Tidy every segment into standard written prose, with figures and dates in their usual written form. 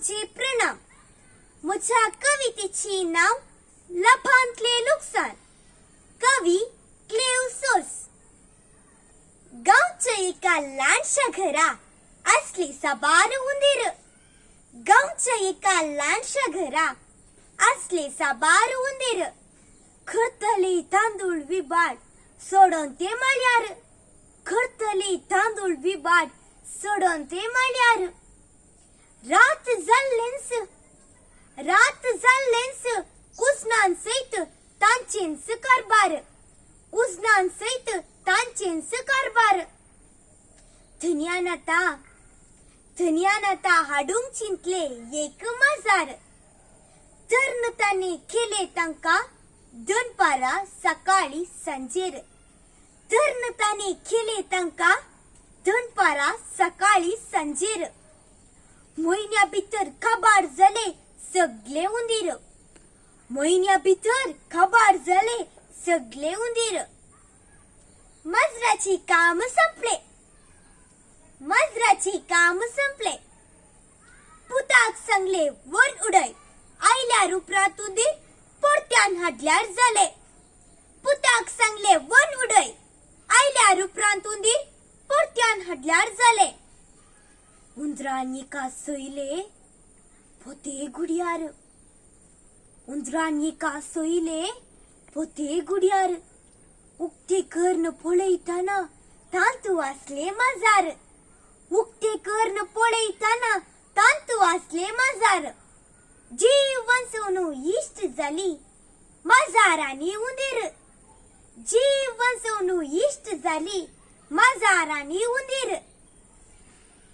माझे प्रणाम. मुझ्या कवितेचे नाव लफांतले नुकसान. कवी क्लेव्ह सोज. गावच्या एका लहानशा घरा असले साबार उंदीर. गावच्या एका लहानशा घरा असले साबार उंदीर. खरतले तांदूळ विबाड सोडून ते मळ्यार. खरतले तांदूळ विबाड सोडून ते मळ्यार. रात जाल्लेंस कुसनान सैत तांचेंस कारभार. कुसनान सैत तांचेंस कारभार. धन्यानाता हाडूंक चिंतले एक मजार. तरनताने केले तांका दनपारा सकाळी सांजेर. तरनताने केले तांका दनपारा सकाळी सांजेर. म्हयन्या भितर खबार जाले सगळे उंदीर. म्हयन्या भितर खबार जाले सगळे उंदीर. माजराचे काम संपले. माजराचे काम संपले. पुताक सांगले वन उडय. आयल्यार उपरांत उंदीर परत्यान हाडल्यार जाले. पुताक सांगले वन उडय. आयल्यार उपरांत उंदीर परत्यान हाडल्यार जाले. उंदरान एका सैले पोते गुडयार. उंदरान एका सैले पोते गुडयार. उक्ते कर्ण पळयताना तांतू वाचले मजार. उक्ते कर्ण पळयताना तांतू वाचले मजार. जीव वंचवणू इष्ट जाली मजारांनी उंदीर. जीव वंचवणू इष्ट जाली मजारांनी उंदीर.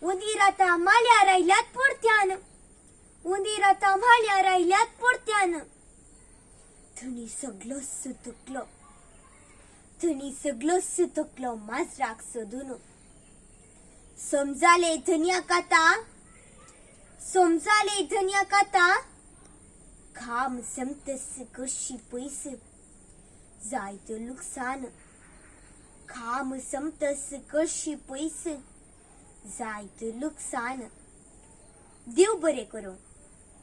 उंदीर आता माळ्यार आयल्यात परत्यान. उंदीर आता माळ्यार आयल्यात परत्यान. थंडी सगळो सुतकलो. थंडी सगळो सुतकलो माजराक सोदून. समजाले धन्याक आता खाम समतस कशी पैस जायत लुकसान. खाम समतस कशी पैस जायत लुकसान. देव बरे करो.